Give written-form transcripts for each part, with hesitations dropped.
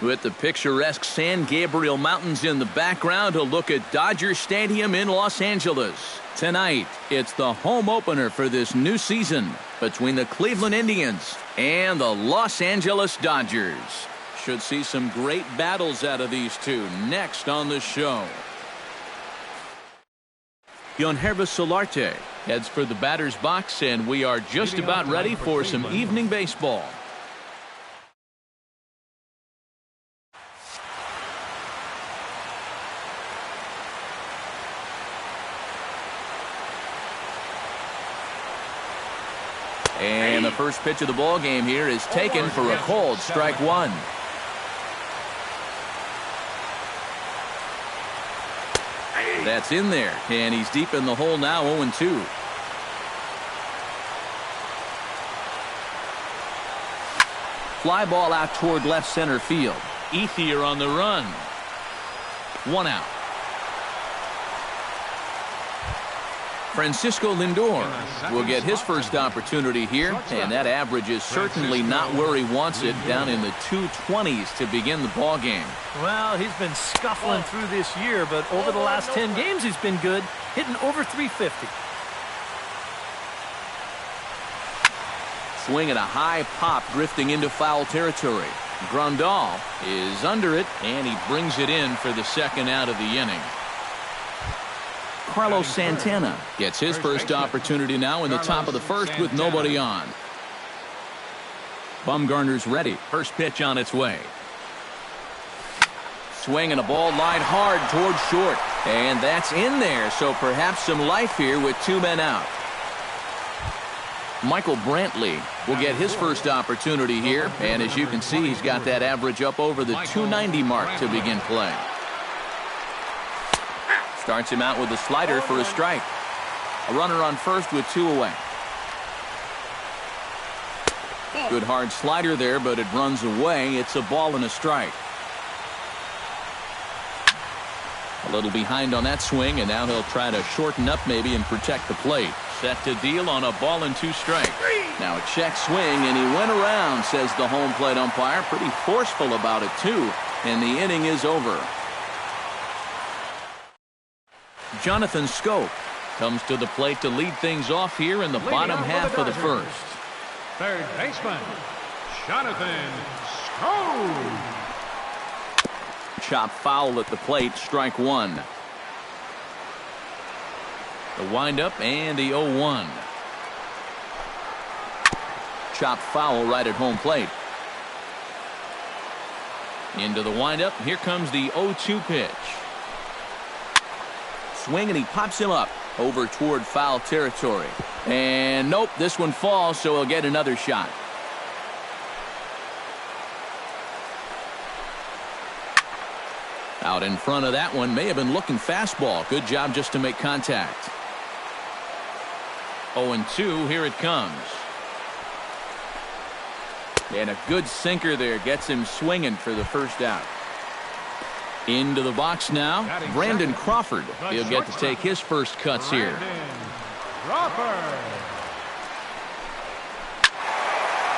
With the picturesque San Gabriel Mountains in the background, a look at Dodger Stadium in Los Angeles. Tonight, it's the home opener for this new season between the Cleveland Indians and the Los Angeles Dodgers. Should see some great battles out of these two next on the show. Keunho0503 heads for the batter's box, and we are just about ready for some evening baseball. And the first pitch of the ball game here is taken for a called strike one. That's in there, and he's deep in the hole now, 0-2. Fly ball out toward left center field. Ethier on the run. One out. Francisco Lindor will get his first opportunity here, and that average is certainly not where he wants it, down in the 220s to begin the ball game. Well, he's been scuffling through this year, but over the last 10 games he's been good, hitting over 350. Swing and a high pop drifting into foul territory. Grandal is under it, and he brings it in for the second out of the inning. Carlos Santana gets his first opportunity now in the top of the first with nobody on. Bumgarner's ready. First pitch on its way. Swing and a ball lined hard towards short. And that's in there, so perhaps some life here with two men out. Michael Brantley will get his first opportunity here, and as you can see, he's got that average up over the 290 mark to begin play. Starts him out with a slider for a strike. A runner on first with two away. Good hard slider there, but it runs away. It's a ball and a strike. A little behind on that swing, and now he'll try to shorten up maybe and protect the plate. Set to deal on a ball and two strikes. Now a check swing, and he went around, says the home plate umpire. Pretty forceful about it, too. And the inning is over. Jonathan Schoop comes to the plate to lead things off here in the bottom half of the first. Third baseman, Jonathan Schoop. Chop foul at the plate, strike one. The windup and the 0-1. Chop foul right at home plate. Into the windup. Here comes the 0-2 pitch. Swing, and he pops him up over toward foul territory. And nope, this one falls, so he'll get another shot. Out in front of that one, may have been looking fastball. Good job just to make contact. 0-2, here it comes. And a good sinker there gets him swinging for the first out. Into the box now, Brandon Crawford. He'll get to take his first cuts here.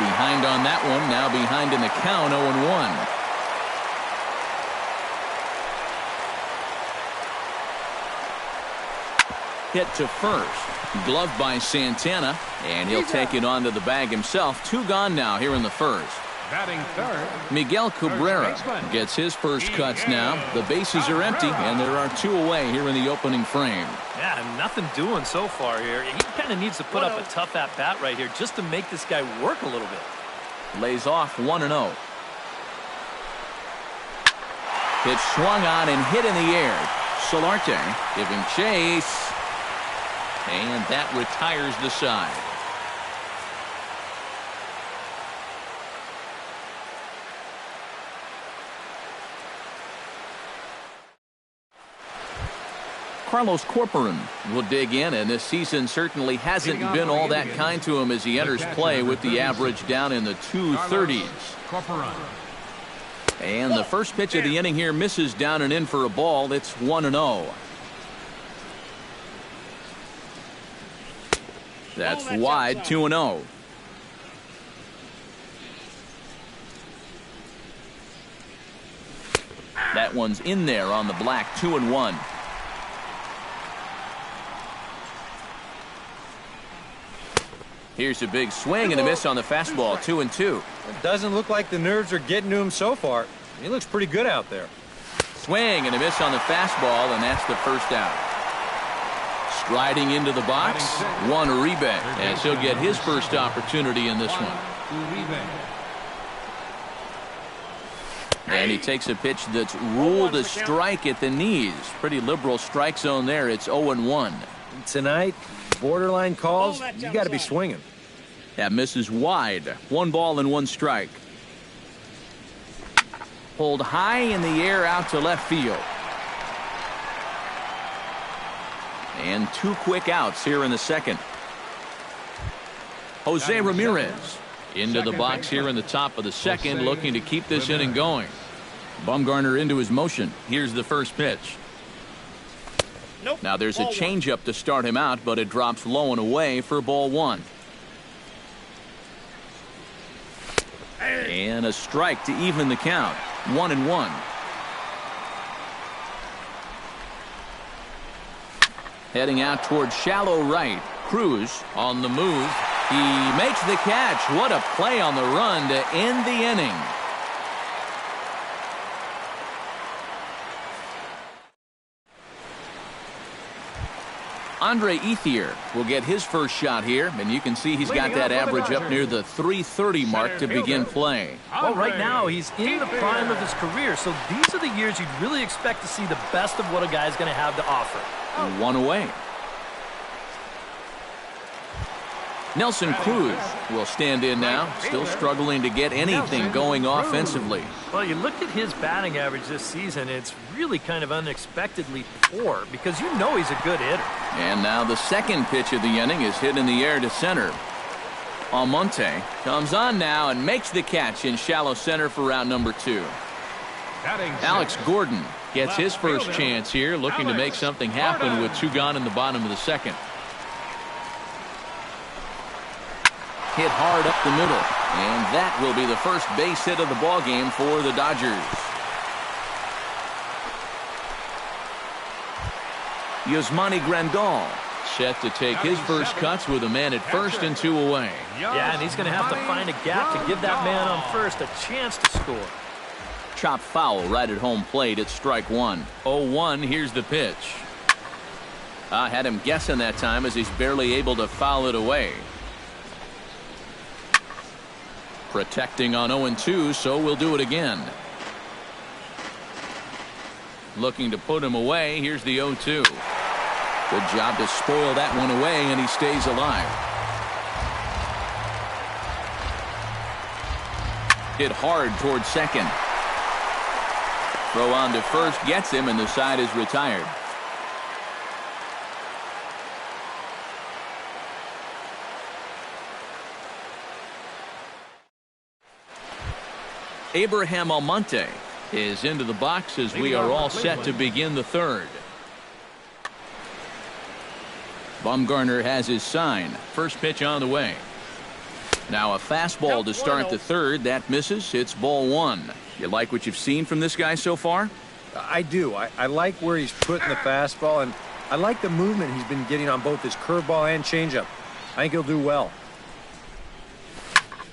Behind on that one, now behind in the count, 0-1. Hit to first. Gloved by Santana, and he'll take it onto the bag himself. Two gone now here in the first. Batting third, Miguel Cabrera gets his first cuts now. The bases are empty, and there are two away here in the opening frame. Yeah, nothing doing so far here. He kind of needs to put up a tough at-bat right here just to make this guy work a little bit. Lays off 1-0. Pitch swung on and hit in the air. Solarte giving chase. And that retires the side. Carlos Corcoran will dig in, and this season certainly hasn't been all that kind to him as he enters play with the average down in the 230s. And the first pitch of the inning here misses down and in for a ball. It's 1-0. That's wide, 2-0. That one's in there on the black, 2-1. Here's a big swing and a miss on the fastball, 2-2. It doesn't look like the nerves are getting to him so far. He looks pretty good out there. Swing and a miss on the fastball, and that's the first out. Striding into the box, Juan Uribe, as he'll get his first opportunity in this one. And he takes a pitch that's ruled a strike at the knees. Pretty liberal strike zone there. It's 0-1. Tonight, borderline calls, you got to be swinging. That misses wide. 1 ball and 1 strike. Pulled high in the air out to left field. And 2 quick outs here in the second. Jose Ramirez into the box here in the top of the second, looking to keep this inning going. Bumgarner into his motion. Here's the first pitch. Now there's a changeup to start him out, but it drops low and away for ball 1. And a strike to even the count. 1-1. Heading out towards shallow right. Cruz on the move. He makes the catch. What a play on the run to end the inning. Andre Ethier will get his first shot here, and you can see he's got that average up near the .330 mark to begin play. Well, right now he's in the prime of his career, so these are the years you'd really expect to see the best of what a guy's going to have to offer. 1 away. Nelson Cruz will stand in now, still struggling to get anything going offensively. Well, you look at his batting average this season, it's really kind of unexpectedly poor because you know he's a good hitter. And now the second pitch of the inning is hit in the air to center. Almonte comes on now and makes the catch in shallow center for route number 2. Alex Gordon gets his first chance here, looking to make something happen with 2 gone in the bottom of the second. Hit hard up the middle, and that will be the first base hit of the ball game for the Dodgers. Yasmani Grandal set to take his first cuts with a man at first and 2 away. Yeah, and he's going to have to find a gap to give that man on first a chance to score. Chop foul right at home plate. It's strike 1. 0-1. Here's the pitch. I had him guessing that time as he's barely able to foul it away. Protecting on 0-2, so we'll do it again. Looking to put him away. Here's the 0-2. Good job to spoil that one away, and he stays alive. Hit hard towards second. Throw on to first gets him, and the side is retired. Abraham Almonte is into the box as we are all set to begin the third. Bumgarner has his sign. First pitch on the way. Now a fastball to start the third. That misses. It's ball 1. You like what you've seen from this guy so far? I do. I like where he's putting the fastball, and I like the movement he's been getting on both his curveball and changeup. I think he'll do well.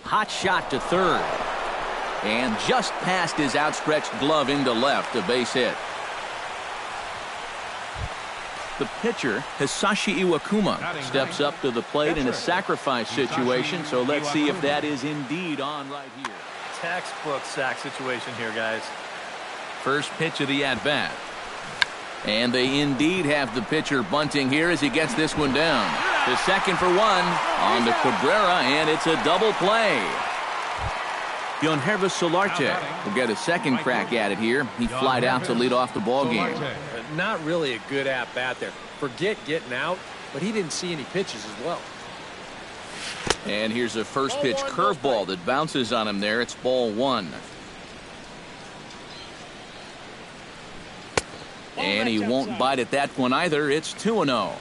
Hot shot to third. And just past his outstretched glove into left, a base hit. The pitcher, Hisashi Iwakuma, steps up to the plate in a sacrifice situation, so let's see if that is indeed on right here. Textbook sack situation here, guys. First pitch of the at-bat. And they indeed have the pitcher bunting here as he gets this one down. To second for 1, on to Cabrera, and it's a double play. Yonhervis Solarte will get a second crack at it here. He flied out to lead off the ball game. Not really a good at-bat there. Forget getting out, but he didn't see any pitches as well. And here's a first pitch curveball that bounces on him there. It's ball 1. And he won't bite at that one either. It's 2-0.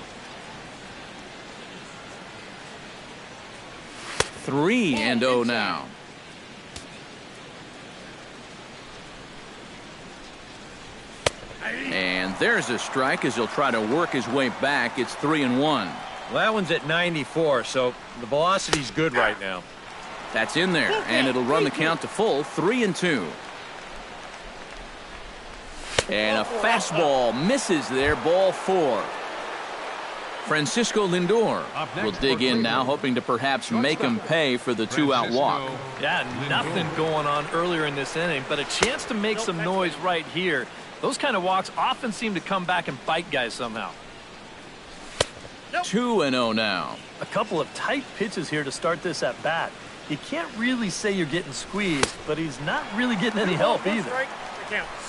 3-0 now. There's a strike as he'll try to work his way back. It's 3-1. Well, that one's at 94, so the velocity's good right now. That's in there, and it'll run the count to full, 3-2. And a fastball misses there, ball 4. Francisco Lindor will dig in now, hoping to perhaps make him pay for the 2-out walk. Yeah, nothing going on earlier in this inning, but a chance to make some noise right here. Those kind of walks often seem to come back and bite guys somehow. 2-0 now. A couple of tight pitches here to start this at bat. You can't really say you're getting squeezed, but he's not really getting any help either.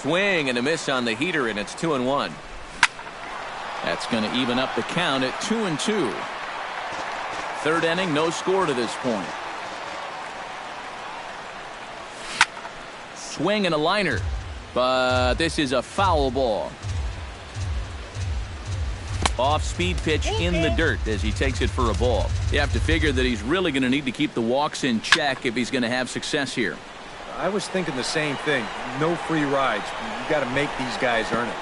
Swing and a miss on the heater, and it's 2-1. That's going to even up the count at 2-2. Third inning, no score to this point. Swing and a liner, but this is a foul ball. Off-speed pitch in the dirt as he takes it for a ball. You have to figure that he's really going to need to keep the walks in check if he's going to have success here. I was thinking the same thing. No free rides. You got to make these guys earn it.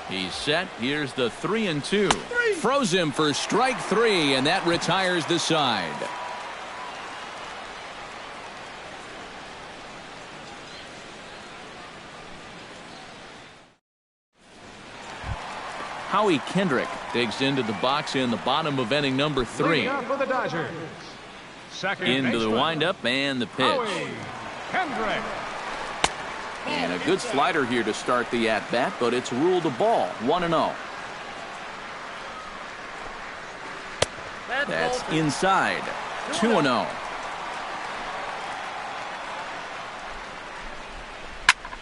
He's set. Here's the 3-2. Froze him for strike 3, and that retires the side. Howie Kendrick digs into the box in the bottom of inning number 3. For the Dodgers. Into the windup and the pitch. Howie Kendrick. And a good slider here to start the at-bat, but it's ruled a ball, 1-0. That's inside, 2-0.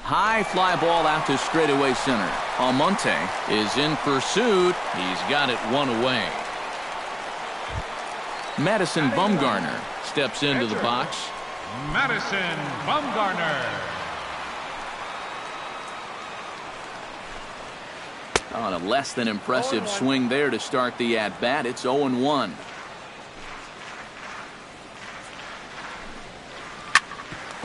High fly ball out to straightaway center. Almonte is in pursuit. He's got it 1 away. Madison Bumgarner steps into the box. Madison Bumgarner. On a less than impressive swing there to start the at-bat. It's 0-1.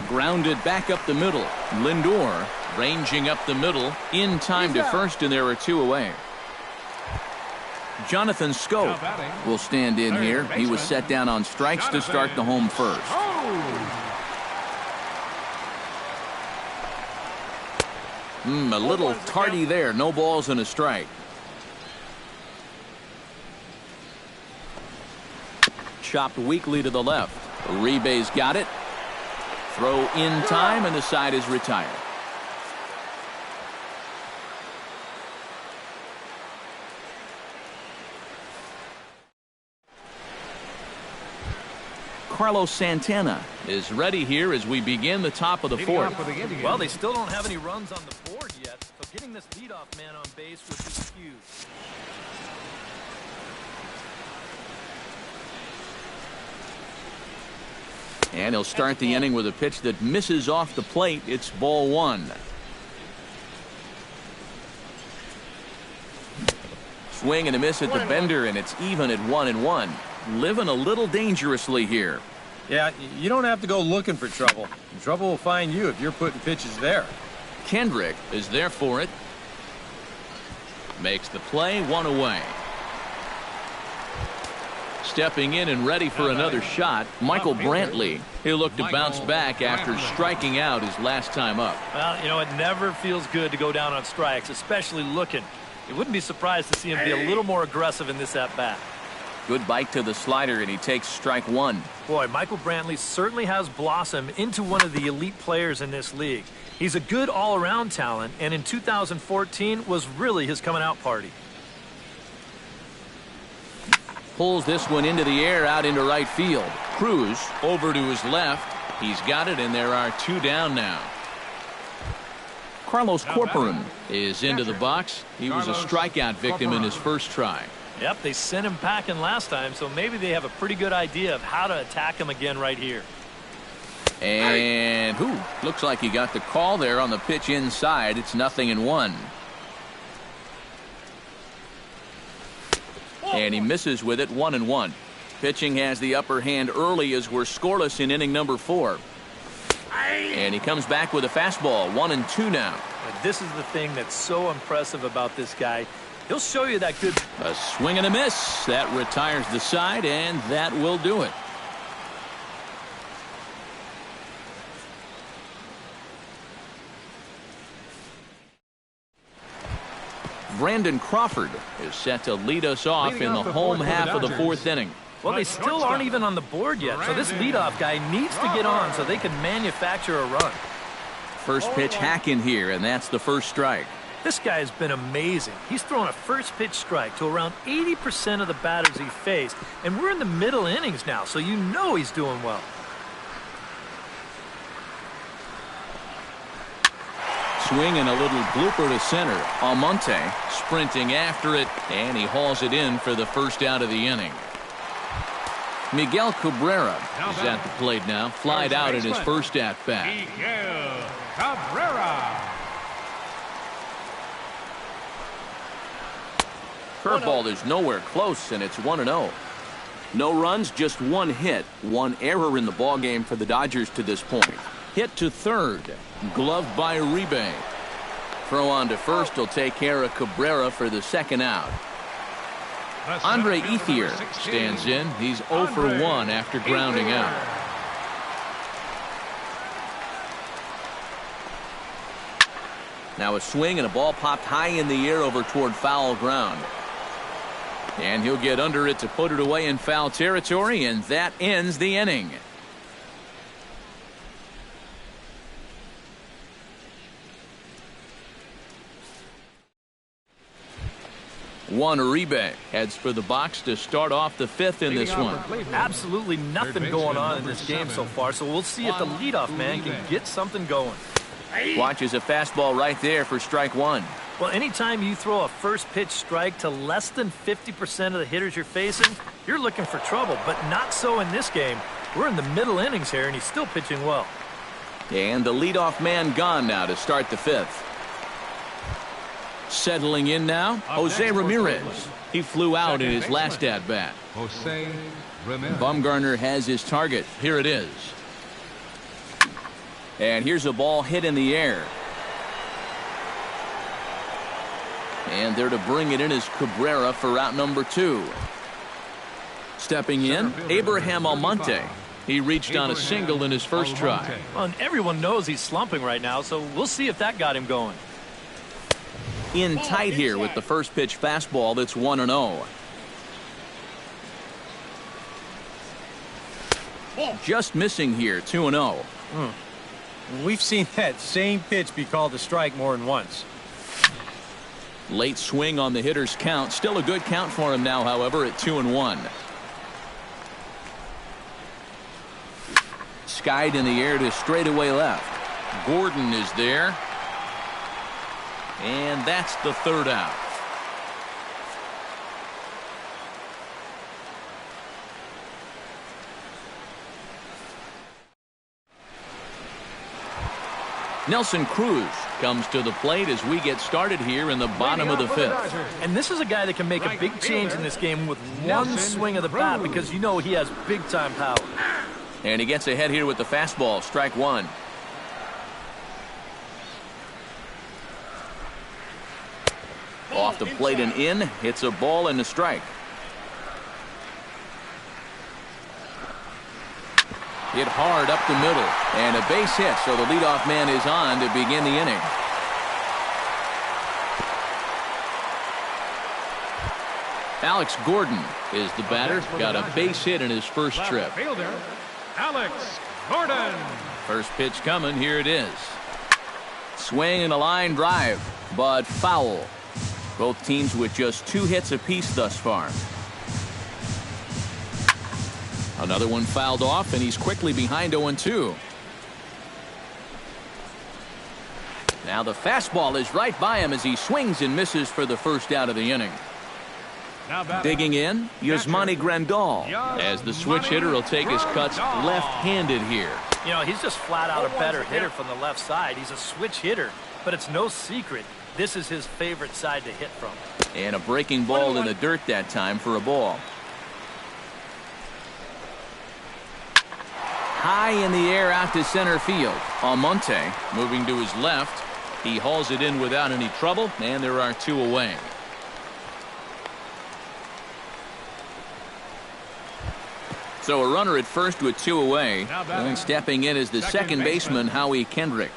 Grounded back up the middle. Lindor ranging up the middle in time to first, and there are 2 away. Jonathan Scope will stand in here. He was set down on strikes to start the home first. A little tardy there. No balls and a strike. Chopped weakly to the left. Uribe's got it. Throw in time, and the side is retired. Carlos Santana is ready here as we begin the top of the 4th. Well, they still don't have any runs on the board yet, so getting this leadoff man on base would be huge. And he'll start the inning with a pitch that misses off the plate. It's ball 1. Swing and a miss at the bender, and it's even at 1-1. Living a little dangerously here. Yeah, you don't have to go looking for trouble. Trouble will find you if you're putting pitches there. Kendrick is there for it. Makes the play, 1 away. Stepping in and ready for another shot, Michael Brantley. He'll look to bounce back after striking out his last time up. Well, you know, it never feels good to go down on strikes, especially looking. You wouldn't be surprised to see him be a little more aggressive in this at-bat. Good bite to the slider, and he takes strike 1. Boy, Michael Brantley certainly has blossomed into one of the elite players in this league. He's a good all-around talent, and in 2014 was really his coming-out party. Pulls this one into the air out into right field. Cruz over to his left. He's got it, and there are 2 down now. Carlos Corcoran is into the box. He was a strikeout victim in his first try. Yep, they sent him packing last time, so maybe they have a pretty good idea of how to attack him again right here. And looks like he got the call there on the pitch inside. It's 0-1. And he misses with it, 1-1. Pitching has the upper hand early as we're scoreless in inning number 4. And he comes back with a fastball, 1-2 now. But this is the thing that's so impressive about this guy. He'll show you that good. A swing and a miss. That retires the side, and that will do it. Brandon Crawford is set to lead us off in the home half of the fourth inning. Well, they still aren't even on the board yet, so this leadoff guy needs to get on so they can manufacture a run. First pitch hack in here, and that's the first strike. This guy has been amazing. He's thrown a first pitch strike to around 80% of the batters he faced, and we're in the middle innings now, so you know he's doing well. Swing and a little blooper to center. Almonte sprinting after it, and he hauls it in for the first out of the inning. Miguel Cabrera is at the plate now. Flied out in his first at-bat. Miguel Cabrera. Curveball is nowhere close, and it's 1-0. No runs, just one hit. One error in the ballgame for the Dodgers to this point. Hit to third. Gloved by Uribe. Throw on to first will take care of Cabrera for the second out. Andre Ethier stands in. He's 0 for 1 after grounding out. Now a swing and a ball popped high in the air over toward foul ground. And he'll get under it to put it away in foul territory, and that ends the inning. Juan Uribe heads for the box to start off the fifth in this one. Absolutely nothing going on in this game so far, so we'll see if the leadoff man can get something going. Watches a fastball right there for strike one. Well, anytime you throw a first pitch strike to less than 50% of the hitters you're facing, you're looking for trouble, but not so in this game. We're in the middle innings here, and he's still pitching well. And the leadoff man gone now to start the fifth. Settling in now, Jose Ramirez. He flew out in his last at-bat. Jose Ramirez. Bumgarner has his target. Here it is. And here's a ball hit in the air. And there to bring it in is Cabrera for out number 2. Stepping in, Abraham Almonte. He reached on a single in his first try. Well, and everyone knows he's slumping right now, so we'll see if that got him going. In tight here with the first pitch fastball that's 1-0. Just missing here, 2-0. We've seen that same pitch be called a strike more than once. Late swing on the hitter's count. Still a good count for him now, however, at 2-1. Skied in the air to straightaway left. Gordon is there. And that's the third out. Nelson Cruz comes to the plate as we get started here in the bottom of the fifth. And this is a guy that can make a big change in this game with one swing of the bat, because you know he has big-time power. And he gets ahead here with the fastball, strike one. Off the plate and in, hits a ball and a strike. Hit hard up the middle, and a base hit, so the leadoff man is on to begin the inning. Alex Gordon is the batter. Got a base hit in his first trip. Fielder, Alex Gordon. First pitch coming, here it is. Swing and a line drive, but foul. Both teams with just 2 hits apiece thus far. Another one fouled off, and he's quickly behind 0-2. Now the fastball is right by him as he swings and misses for the first out of the inning. Digging in, Yasmani Grandal, as the switch hitter will take his cuts left-handed here. You know, he's just flat out a better hitter from the left side. He's a switch hitter, but it's no secret this is his favorite side to hit from. And a breaking ball in the dirt that time for a ball. high in the air out to center field. Almonte moving to his left. He hauls it in without any trouble, and there are 2 away. So a runner at first with 2 away. And stepping in is the second baseman, Howie Kendrick.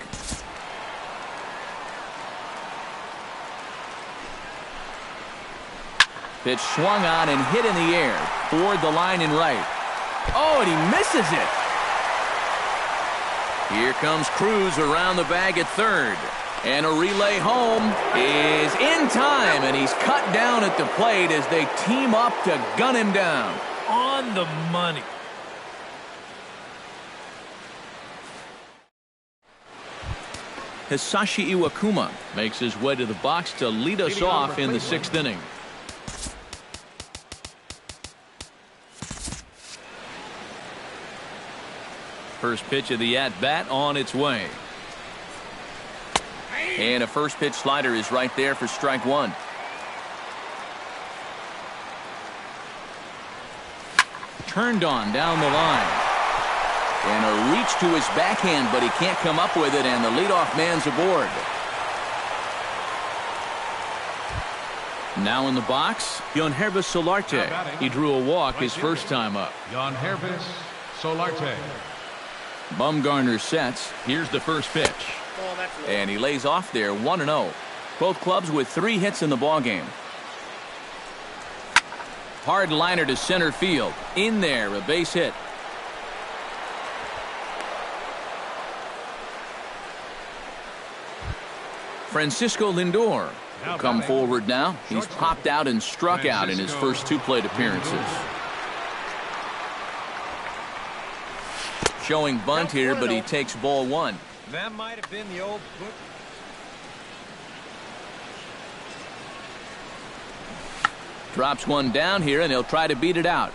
Pitch swung on and hit in the air toward the line and right. Oh, and he misses it. Here comes Cruz around the bag at third. And a relay home is in time, and he's cut down at the plate as they team up to gun him down. On the money. Hisashi Iwakuma makes his way to the box to lead us off in the 6th inning. First pitch of the at-bat on its way. And a first pitch slider is right there for strike 1. Turned on down the line. And a reach to his backhand, but he can't come up with it, and the leadoff man's aboard. Now in the box, Keunho0503. He drew a walk his first time up. Keunho0503. Bumgarner sets. Here's the first pitch. And he lays off there 1-0. Both clubs with 3 hits in the ballgame. Hard liner to center field. In there, a base hit. Francisco Lindor will come forward now. He's popped out and struck out in his first 2 plate appearances. Showing bunt here, but he takes ball 1. That might have been the old book. Drops one down here, and he'll try to beat it out.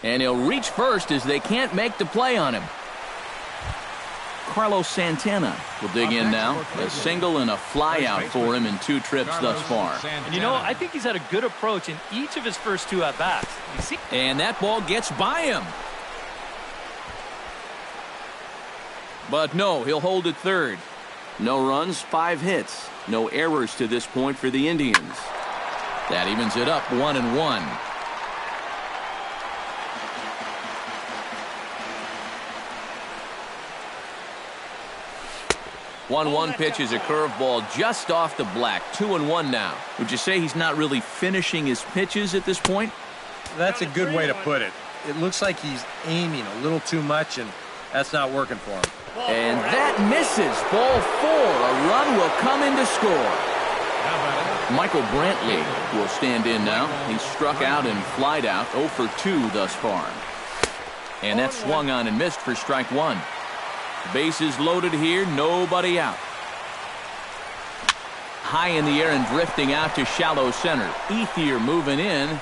And he'll reach first as they can't make the play on him. Carlos Santana will dig in now. A single and a fly out for him in 2 trips thus far. And you know, I think he's had a good approach in each of his first 2 at-bats. And that ball gets by him. But no, he'll hold it third. No runs, 5 hits. No errors to this point for the Indians. That evens it up 1-1. 1-1 pitch is a curveball just off the black. 2-1 now. Would you say he's not really finishing his pitches at this point? That's a good way to put it. It looks like he's aiming a little too much, and that's not working for him. And that misses. Ball 4. A run will come in to score. Michael Brantley will stand in now. He's struck out and flied out. 0 for 2 thus far. And that's swung on and missed for strike 1. Bases loaded here, nobody out. High in the air and drifting out to shallow center. Ethier moving in.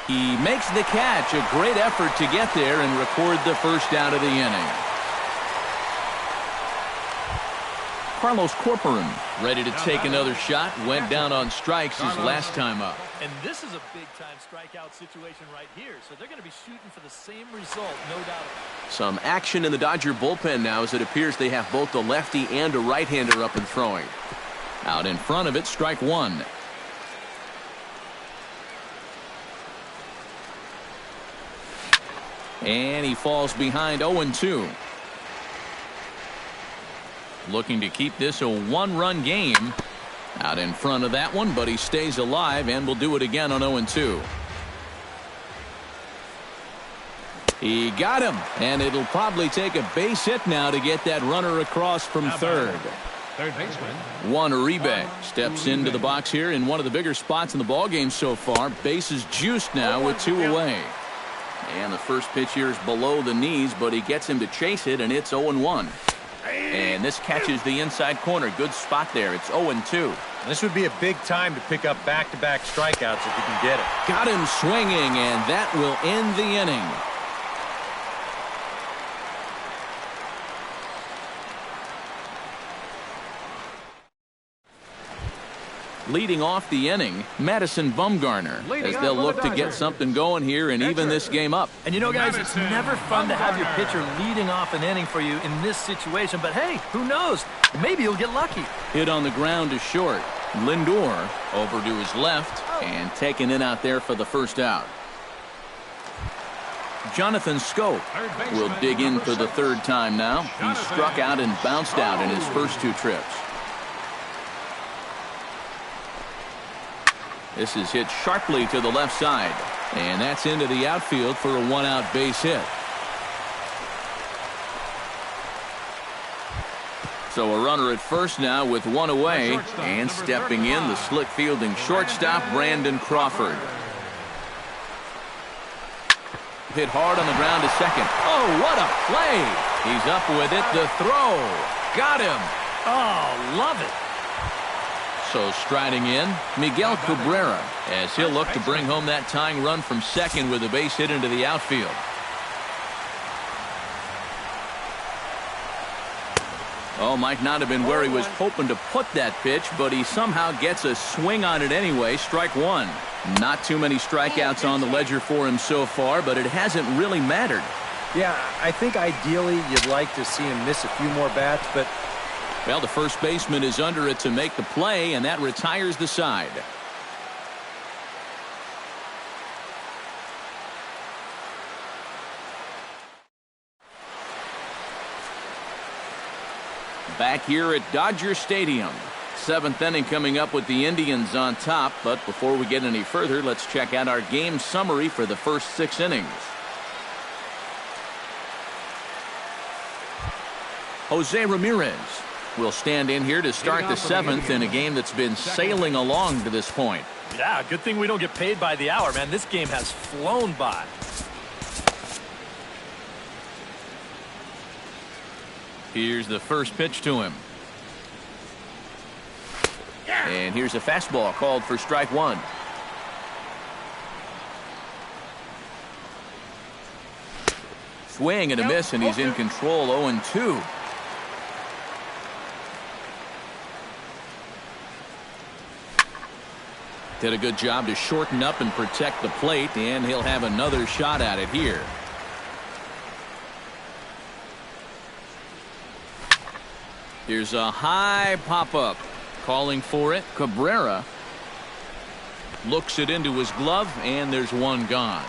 He makes the catch. A great effort to get there and record the first out of the inning. Carlos Corcoran ready to take another shot. Went down on strikes his last time up. And this is a big-time strikeout situation right here, so they're going to be shooting for the same result, no doubt. Some action in the Dodger bullpen now as it appears they have both a lefty and a right-hander up and throwing. Out in front of it, strike 1. And he falls behind 0-2. Looking to keep this a 1-run game. Out in front of that one, but he stays alive and will do it again on 0-2. He got him, and it'll probably take a base hit now to get that runner across from third. Third baseman Juan Uribe steps into the box here in one of the bigger spots in the ballgame so far. Bases juiced now with 2 away. And the first pitch here is below the knees, but he gets him to chase it, and it's 0-1. And this catches the inside corner. Good spot there. It's 0-2. This would be a big time to pick up back-to-back strikeouts if you can get it. Got him swinging, and that will end the inning. Leading off the inning, Madison Bumgarner, as they'll look to get something going here and even this game up. And you know, guys, it's never fun to have your pitcher leading off an inning for you in this situation. But, hey, who knows? Maybe you'll get lucky. Hit on the ground to short. Lindor over to his left and taken in out there for the first out. Jonathan Scope will dig in for the third time now. He struck out and bounced out in his first two trips. This is hit sharply to the left side, and that's into the outfield for a one-out base hit. So a runner at first now with one away, and stepping in, the slick fielding shortstop, Brandon Crawford. Hit hard on the ground to second. Oh, what a play! He's up with it. The throw. Got him. Oh, love it. So striding in, Miguel Cabrera, as he'll look to bring home that tying run from second with a base hit into the outfield. Oh, might not have been where he was hoping to put that pitch, but he somehow gets a swing on it anyway. Strike one. Not too many strikeouts on the ledger for him so far, but it hasn't really mattered. Yeah, I think ideally you'd like to see him miss a few more bats, but well, the first baseman is under it to make the play, and that retires the side. Back here at Dodger Stadium. Seventh inning coming up with the Indians on top, but before we get any further, let's check out our game summary for the first 6 innings. Jose Ramirez will stand in here to start the 7th in a game that's been sailing along to this point. Yeah, good thing we don't get paid by the hour, man. This game has flown by. Here's the first pitch to him. And here's a fastball called for strike one. Swing and a miss, and he's in control. 0-2. Did a good job to shorten up and protect the plate, and he'll have another shot at it here. Here's a high pop-up. Calling for it, Cabrera looks it into his glove, and there's one gone.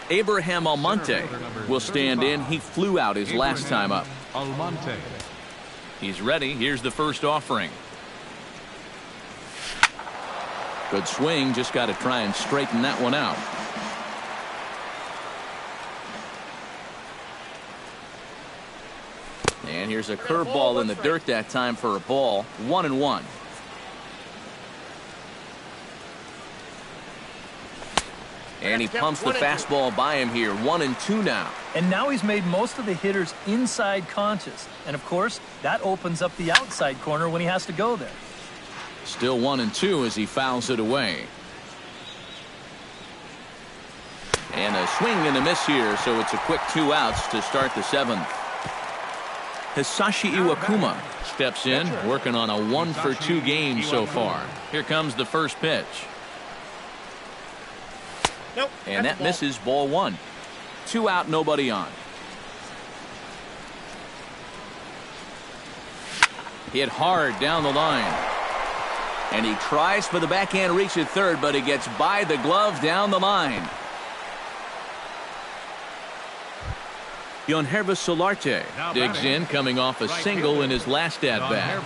Abraham Almonte will stand in. He flew out his last time up. Almonte. He's ready. Here's the first offering. Good swing. Just got to try and straighten that one out. And here's a curveball in the dirt that time for a ball. 1-1. And he pumps the fastball by him here. 1-2 now. And now he's made most of the hitters inside conscious. And, of course, that opens up the outside corner when he has to go there. Still 1-2 as he fouls it away. And a swing and a miss here, so it's a quick 2 outs to start the 7th. Hisashi Iwakuma steps in, working on a 1-for-2 game so far. Here comes the first pitch. Nope, and that misses. Ball 1. 2 out, nobody on. Hit hard down the line. And he tries for the backhand reach at third, but he gets by the glove down the line. Keunho0503 digs in, coming off a single in his last at-bat.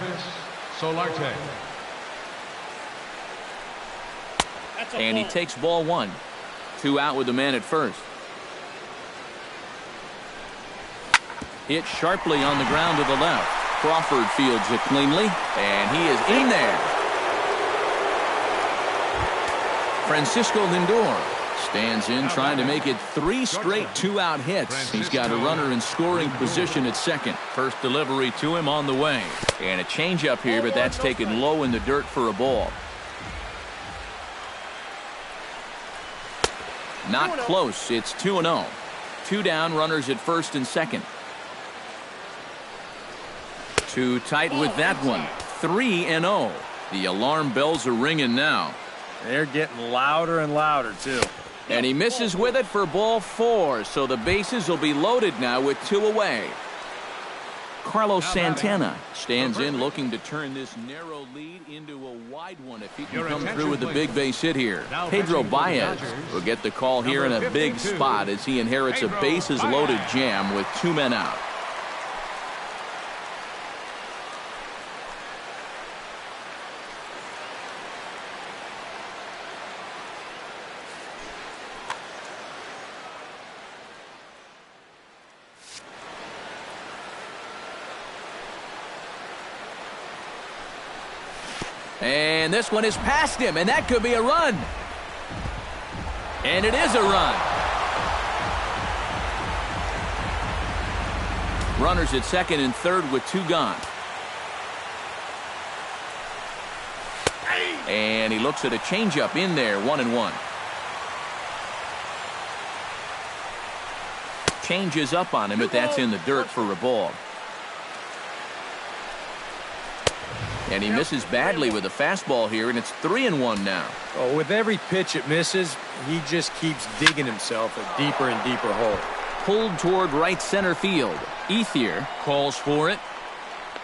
And he takes ball 1. 2 out with the man at first. Hit sharply on the ground to the left. Crawford fields it cleanly, and he is in there. Francisco Lindor stands in, trying to make it 3 straight 2-out hits. He's got a runner in scoring position at second. First delivery to him on the way. And a changeup here, but that's taken low in the dirt for a ball. Not close. It's 2-0. 2 down, runners at first and second. Too tight with that one. 3-0. The alarm bells are ringing now. They're getting louder and louder, too. And he misses with it for ball 4, so the bases will be loaded now with 2 away. Carlos Santana stands in looking to turn this narrow lead into a wide one if he can come through with a big base hit here. Pedro Baez will get the call here in a big spot as he inherits a bases loaded jam with 2 men out. And this one is past him, and that could be a run. And it is a run. Runners at second and third with 2 gone. And he looks at a changeup in there, 1-1. Changes up on him, but that's in the dirt for a ball. And he misses badly with a fastball here, and it's 3-1 now. Oh, with every pitch it misses, he just keeps digging himself a deeper and deeper hole. Pulled toward right center field. Ethier calls for it,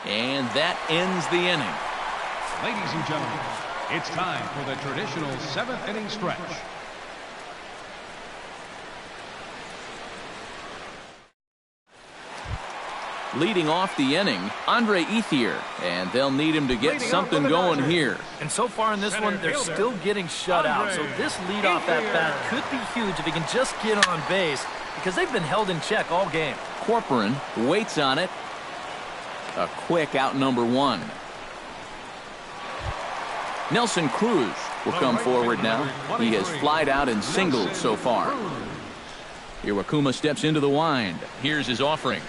and that ends the inning. Ladies and gentlemen, it's time for the traditional 7th inning stretch. Leading off the inning, Andre Ethier, and they'll need him to get something going here. And so far in this one, they're still getting shut out. So this leadoff at bat could be huge if he can just get on base because they've been held in check all game. Corcoran waits on it. A quick out number 1. Nelson Cruz will come forward now. He has flied out and singled so far. Iwakuma steps into the wind. Here's his offering.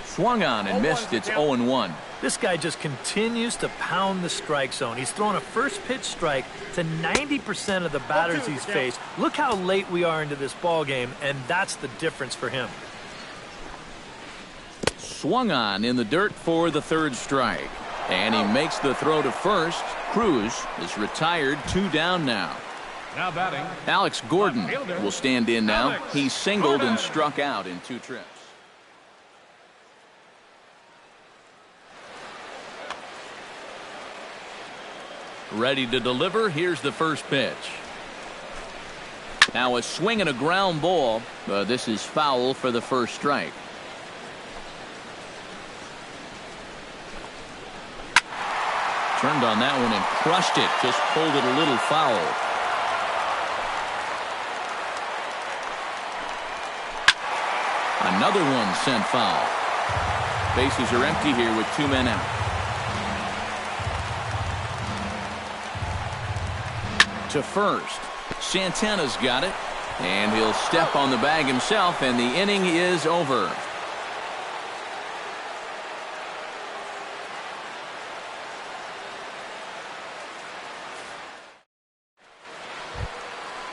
Swung on and missed. It's 0-1. This guy just continues to pound the strike zone. He's thrown a first pitch strike to 90% of the batters he's faced. Look how late we are into this ball game, and that's the difference for him. Swung on in the dirt for the 3rd strike. And he makes the throw to first. Cruz is retired, 2 down now. Now batting, Alex Gordon will stand in now. He singled and struck out in 2 trips. Ready to deliver. Here's the first pitch. Now a swing and a ground ball. This is foul for the 1st strike. Turned on that one and crushed it. Just pulled it a little foul. Another one sent foul. Bases are empty here with 2 men out. To first. Santana's got it. And he'll step on the bag himself, and the inning is over.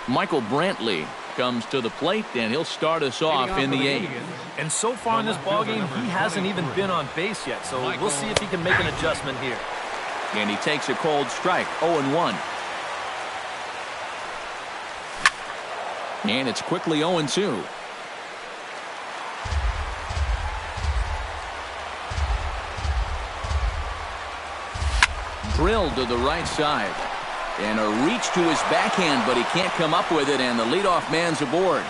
Michael Brantley comes to the plate, and he'll start us off in the 8th. And so far in this ballgame, he hasn't even been on base yet, so we'll see if he can make an adjustment here. And he takes a cold strike, 0-1. And it's quickly 0-2. Drilled to the right side. And a reach to his backhand, but he can't come up with it, and the leadoff man's aboard.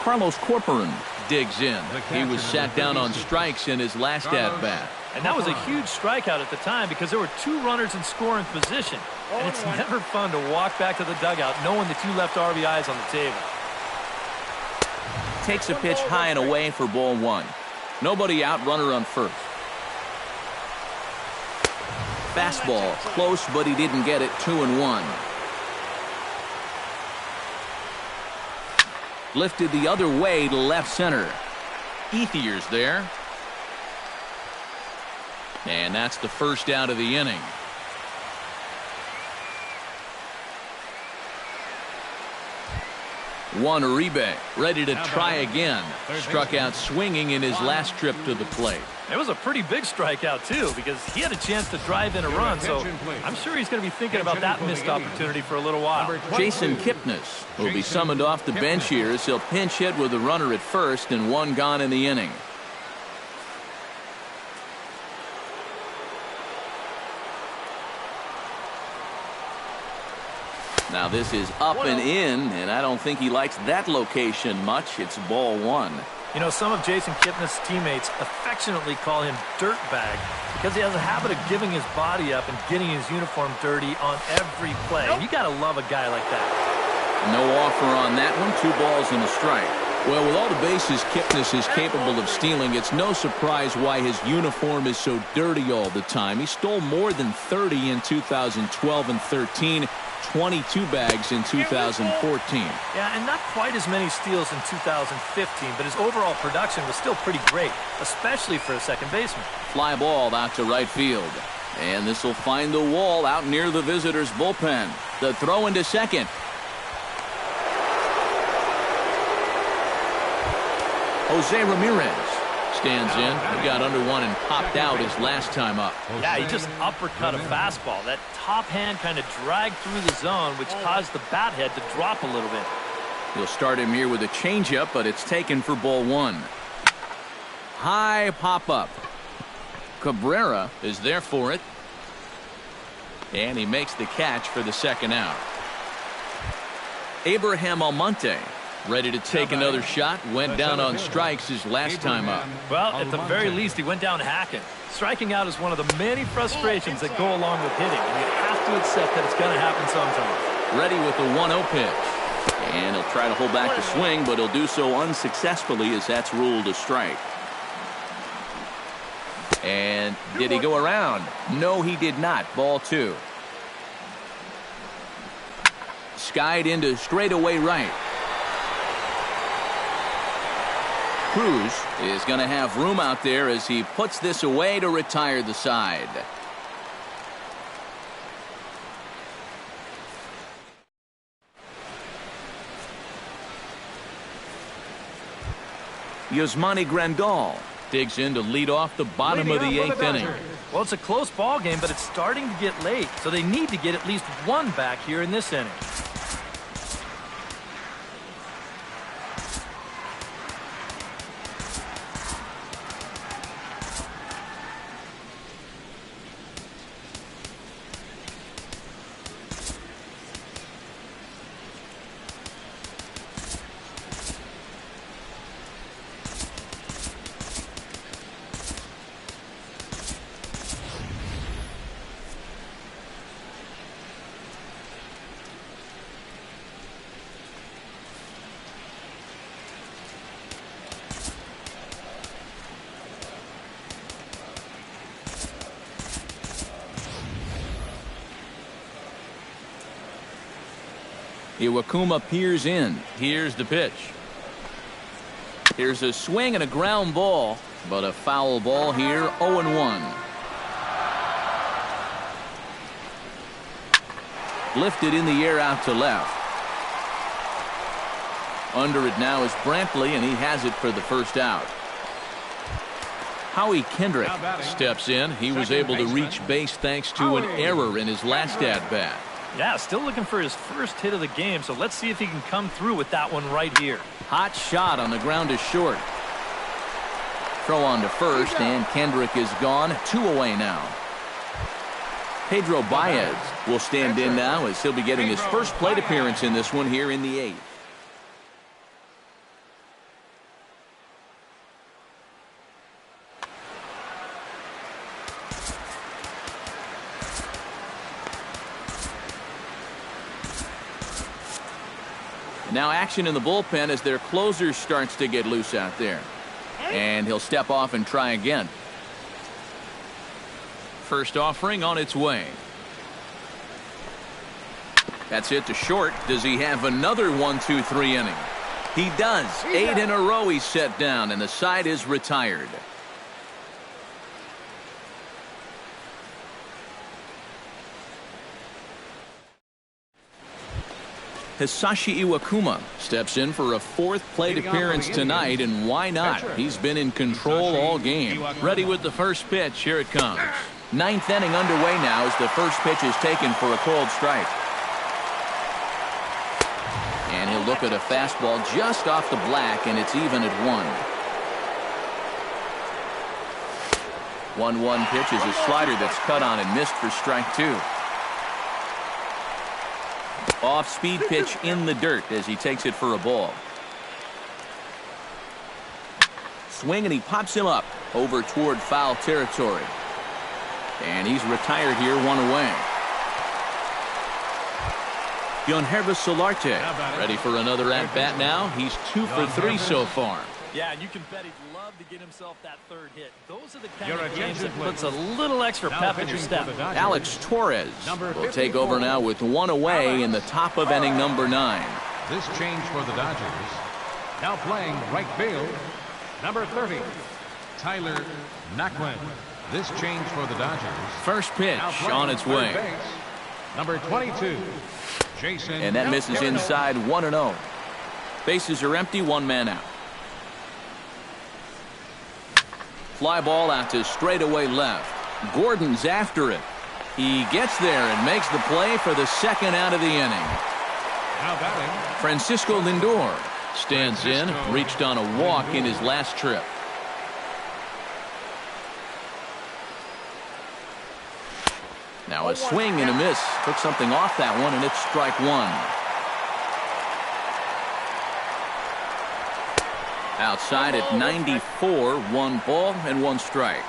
Carlos Corcoran digs in. He was sat down on strikes in his last at-bat. And that was a huge strikeout at the time because there were 2 runners in scoring position. And it's never fun to walk back to the dugout knowing that you left RBIs on the table. Takes a pitch high and away for ball 1. Nobody out, runner on first. Fastball close, but he didn't get it. 2-1. Lifted the other way to left center. Ethier's there. And that's the first out of the inning. Juan Uribe ready to try again. Struck out swinging in his last trip to the plate. It was a pretty big strikeout, too, because he had a chance to drive in a run, so I'm sure he's going to be thinking about that missed opportunity for a little while. Jason Kipnis will be summoned off the bench here as he'll pinch hit with a runner at first and one gone in the inning. Now this is up and in, and I don't think he likes that location much. It's ball one. You know, some of Jason Kipnis' teammates affectionately call him Dirtbag because he has a habit of giving his body up and getting his uniform dirty on every play. You got to love a guy like that. No offer on that one. 2 balls and a strike. Well, with all the bases Kipnis is capable of stealing, it's no surprise why his uniform is so dirty all the time. He stole more than 30 in 2012 and 13. 22 bags in 2014. Yeah, and not quite as many steals in 2015, but his overall production was still pretty great, especially for a second baseman. Fly ball out to right field. And this will find the wall out near the visitors' bullpen. The throw into second. Jose Ramirez stands in. He got under one and popped out his last time up. Yeah, he just uppercut a fastball. That top hand kind of dragged through the zone, which caused the bat head to drop a little bit. He'll start him here with a changeup, but it's taken for ball one. High pop-up. Cabrera is there for it. And he makes the catch for the second out. Abraham Almonte ready to take another shot. Went down on strikes his last time up. Well, at the very least, he went down hacking. Striking out is one of the many frustrations that go along with hitting, and you have to accept that it's going to happen sometimes. Ready with the 1-0 pitch. And he'll try to hold back the swing, but he'll do so unsuccessfully as that's ruled a strike. And did he go around? No, he did not. Ball 2. Skied into straightaway right. Cruz is going to have room out there as he puts this away to retire the side. Yasmani Grandal digs in to lead off the bottom of the 8th inning. Well, it's a close ball game, but it's starting to get late, so they need to get at least one back here in this inning. Iwakuma peers in. Here's the pitch. Here's a swing and a ground ball, but a foul ball here, 0-1. Lifted in the air out to left. Under it now is Brantley, and he has it for the first out. Howie Kendrick steps in. He was able to reach base thanks to an error in his last at-bat. Yeah, still looking for his first hit of the game, so let's see if he can come through with that one right here. Hot shot on the ground is short. Throw on to first, and Kendrick is gone. 2 away now. Pedro Baez will stand in now as he'll be getting his first plate appearance in this one here in the 8th. Now action in the bullpen as their closer starts to get loose out there. And he'll step off and try again. First offering on its way. That's it to short. Does he have another 1-2-3 inning? He does. 8 in a row he's set down, and the side is retired. Hisashi Iwakuma steps in for a fourth plate appearance tonight, and why not? He's been in control all game. Ready with the first pitch. Here it comes. Ninth inning underway now as the first pitch is taken for a called strike. And he'll look at a fastball just off the black, and it's even at 1. 1-1 pitch is a slider that's cut on and missed for strike 2. Off-speed pitch in the dirt as he takes it for a ball. Swing, and he pops him up over toward foul territory. And he's retired here, 1 away. keunho0503 ready for another at-bat now. He's 2 for 3 so far. Yeah, and you can bet he'd love to get himself that third hit. Those are the kind of games that puts a little extra pep in your step. Alex Torres will take over now with 1 away in the top of inning number 9. This change for the Dodgers. Now playing right field, number 30, Tyler Naquin. This change for the Dodgers. First pitch on its way. Base, number 22, Jason. And that misses inside, 1-0. Bases are empty, 1 man out. Fly ball out to straightaway left. Gordon's after it. He gets there and makes the play for the second out of the inning. Now batting, Francisco Lindor stands in, reached on a walk in his last trip. Now a swing and a miss. Took something off that one, and it's strike 1. Outside at 94, 1 ball and 1 strike.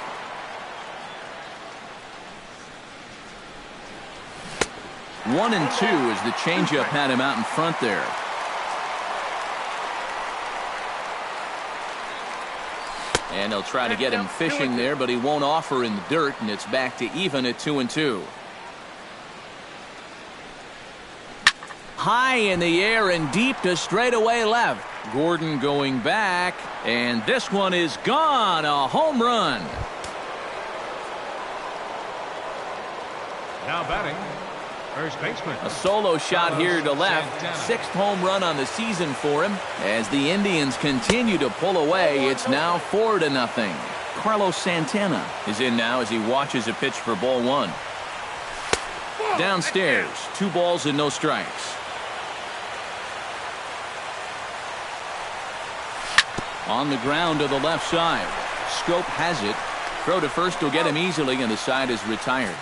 One and 2 as the changeup had him out in front there. And they'll try to get him fishing there, but he won't offer in the dirt, and it's back to even at 2 and 2. High in the air and deep to straightaway left. Gordon going back, and this one is gone. A home run. now batting, first baseman. A solo shot here to left. 6th home run on the season for him. As the Indians continue to pull away, it's now 4-0. Carlos Santana is in now as he watches a pitch for ball 1. Downstairs, 2 balls and no strikes. On the ground to the left side. Scope has it. Throw to first will get him easily, and the side is retired.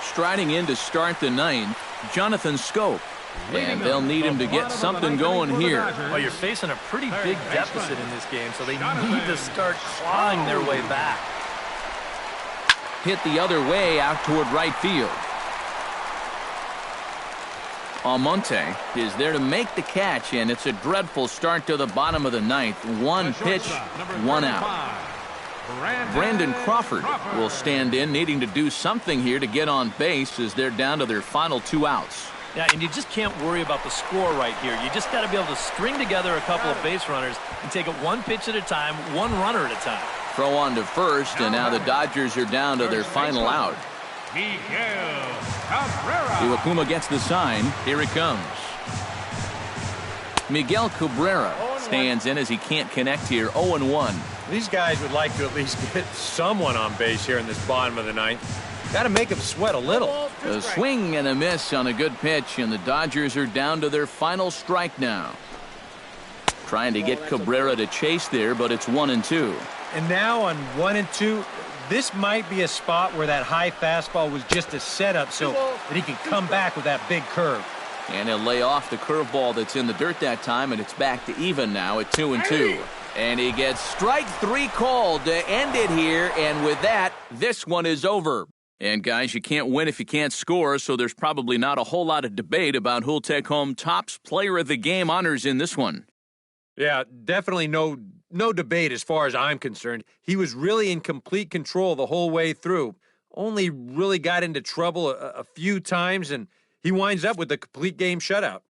Striding in to start the 9th, Jonathan Scope. And they'll need him to get something going here. Well, you're facing a pretty big deficit in this game, so they need to start clawing their way back. Hit the other way out toward right field. Almonte is there to make the catch, and it's a dreadful start to the bottom of the 9th. 1 pitch, 1 out. Brandon Crawford will stand in, needing to do something here to get on base as they're down to their final 2 outs. Yeah, and you just can't worry about the score right here. You just got to be able to string together a couple of base runners and take it 1 pitch at a time, 1 runner at a time. Throw on to first, and now the Dodgers are down to their final out. Iwakuma gets the sign. Here it comes. Miguel Cabrera stands in as he can't connect here. 0-1. These guys would like to at least get someone on base here in this bottom of the 9th. Got to make them sweat a little. A swing and a miss on a good pitch, and the Dodgers are down to their final strike now. Trying to get Cabrera to chase there, but it's 1-2. And now on 1 and 2, this might be a spot where that high fastball was just a setup so that he can come back with that big curve. And he'll lay off the curveball that's in the dirt that time, and it's back to even now at 2-2. And he gets strike 3 called to end it here, and with that, this one is over. And guys, you can't win if you can't score, so there's probably not a whole lot of debate about who'll take home Topps Player of the Game honors in this one. Yeah, definitely no debate as far as I'm concerned. He was really in complete control the whole way through. Only really got into trouble a few times, and he winds up with a complete game shutout.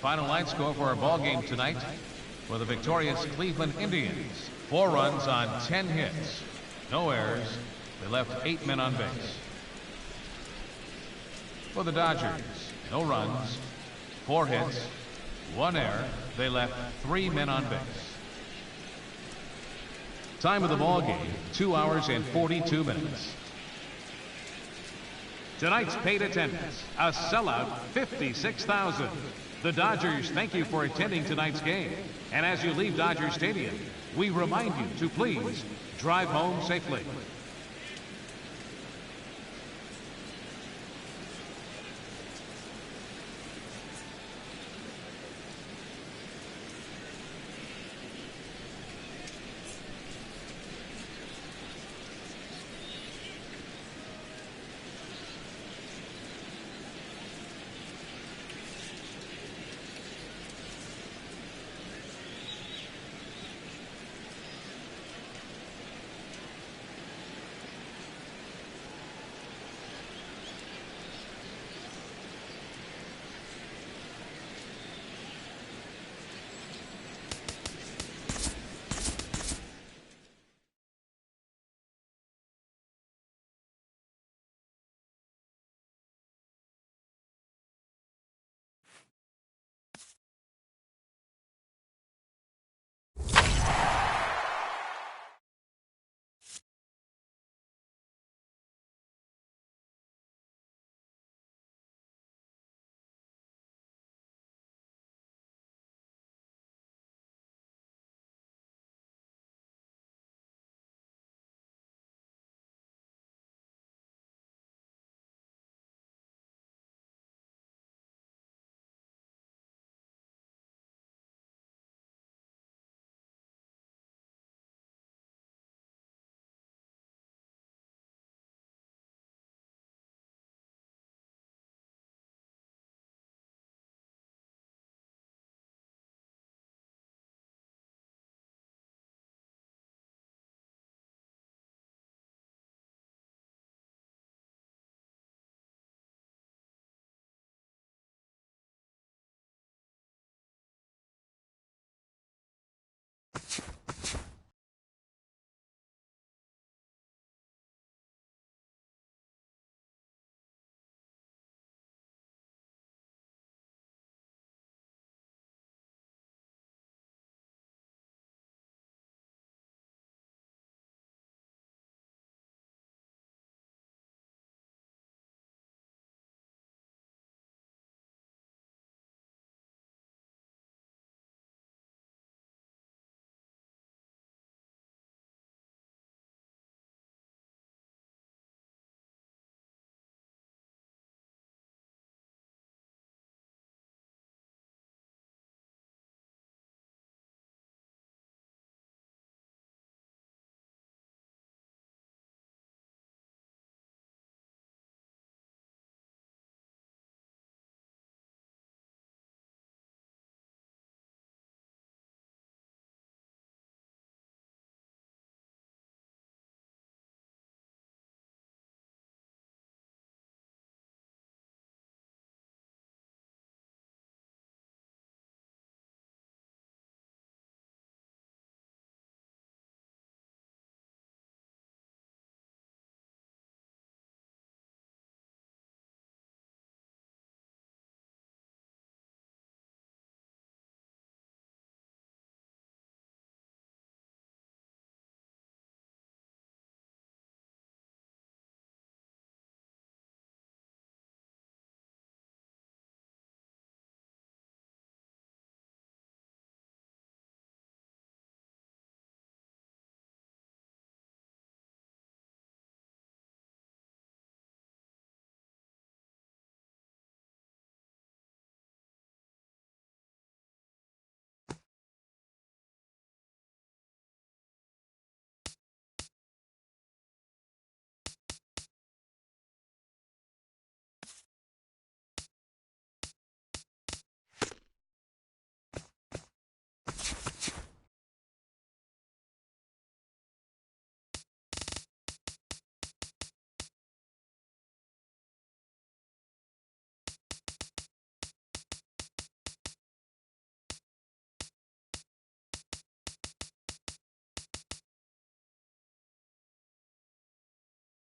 final line score for our ball game tonight for the victorious Cleveland Indians. 4 runs on 10 hits. No errors. They left 8 men on base. For the Dodgers, no runs, 4 hits, 1 error. They left 3 men on base. Time of the ball game, 2 hours and 42 minutes. Tonight's paid attendance, a sellout 56,000. The Dodgers thank you for attending tonight's game. And as you leave Dodger Stadium, we remind you to please drive home safely.